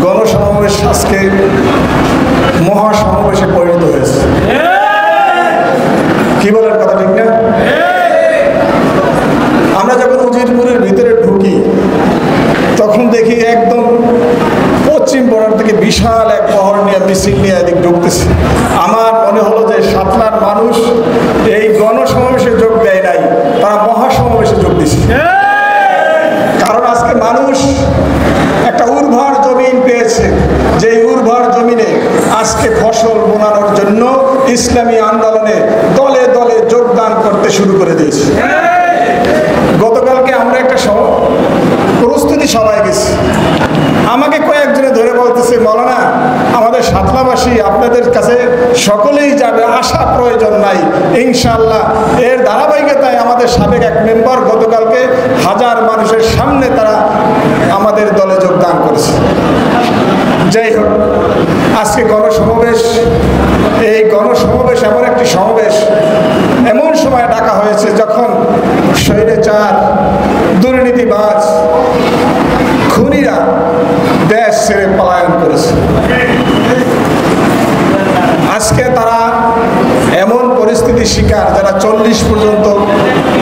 গণসমাবেশ আজকে মহাসমাবেশে পরিণত হয়েছে। কি বলেন, কথা ঠিক না? আমরা যখন উজিরপুরের ভিতরে ঢুকি তখন দেখি একদম পশ্চিম বর্ডার থেকে বিশাল এক বহর নিয়ে মিছিল নিয়ে এদিক ঢুকতেছে। আমার মনে হলো যে সাতলার মানুষ এই গণসমাবেশে যোগ দেয় নাই, তারা মহাসমাবেশে যোগ দিছে। কারণ আজকে মানুষ একটা উর্বর জমিন পেয়েছে, যে উর্বর জমিনে আজকে ফসল বোনানোর জন্য ইসলামী আন্দোলনে দলে দলে যোগদান করতে শুরু করে দিয়েছে। গতকালকে আমরা একটা প্রস্তুতি সভায় গেছি। আমাকে কয়েকজনে ধরে বলতেছে, মৌলানা আমাদের সাতলাবাসী আপনাদের কাছে সকলেই যাবে, আসা প্রয়োজন নাই, ইনশাআল্লাহ। এর ধারাবাহিকতায় আমাদের সাবেক এক মেম্বার গতকালকে হাজার মানুষের সামনে তারা আমাদের দলে যোগদান করেছে। যাই হোক, আজকে গণসমাবেশ, এই গণসমাবেশ এমন একটি সমাবেশ এমন সময় ডাকা হয়েছে যখন স্বৈরাচার, দুর্নীতিবাজ, খুনিরা দেশ ছেড়ে পলায়ন করেছে। আজকে তারা এমন পরিস্থিতির শিকার, যারা 40 পর্যন্ত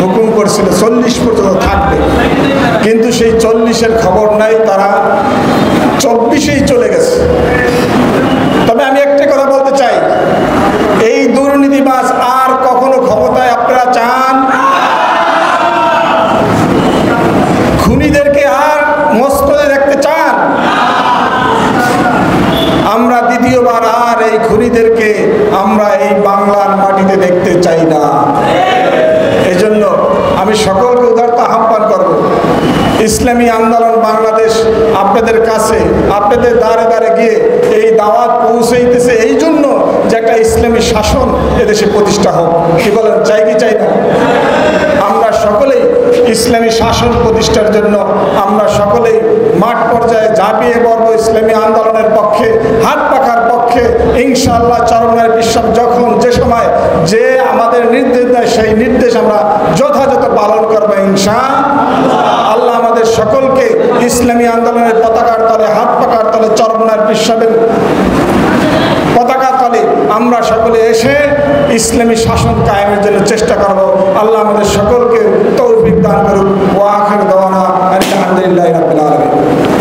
হুকুম করছিল 40 পর্যন্ত থাকবে, কিন্তু সেই 40-এর খবর নাই, তারা 24-এই চলে গেছে। তবে আমি একটা কথা বলতে চাই, এই দুর্নীতিবাজ আর কখনো ক্ষমতায় আপনারা চান? খুনিদেরকে আর মসনদে দেখতে চান? আমরা দ্বিতীয়বার আর এই খুনিদেরকে আমরা এই বাংলার মাটিতে দেখতে চাই না। এই জন্য আমি সকলকে উদারত আহ্বান করব, ইসলামী আন্দোলন বাংলাদেশ আপনাদের কাছে, আপনাদের দ্বারে দ্বারে গিয়ে এই দাওয়াত পৌঁছাইতেছে এই জন্য যে একটা ইসলামী শাসন এদেশে প্রতিষ্ঠা হোক। কি বলেন, চাই কি চাই না? আমরা সকলেই ইসলামী শাসন প্রতিষ্ঠার জন্য আমরা সকলেই মাঠ পর্যায়ে ঝাঁপিয়ে পড়ব ইসলামী আন্দোলনের পক্ষে, হাত পাখার পক্ষে। ইনশাআল্লাহ চরমনায়ের বিশ্বাস যখন যে সময় যে আমাদের নির্দেশ দেয়, সেই নির্দেশ আমরা যথাযথ পালন করবো ইনশাআল্লাহ। আমাদের সকলকে ইসলামী আন্দোলনের পতাকার তলে, হাত পাখার তলে, চরমনায়ের বিশ্বাসের পতাকার তলে আমরা সকলে এসে ইসলামী শাসন কায়েমের জন্য চেষ্টা করব। আল্লাহ আমাদের সকলকে তৌফিক দান করুন। ওয়া আখিরু দাওয়ানা আলহামদুলিল্লাহি রাব্বিল আলামিন।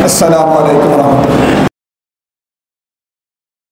আসসালামু আলাইকুম ওয়া রাহমাতুল্লাহ।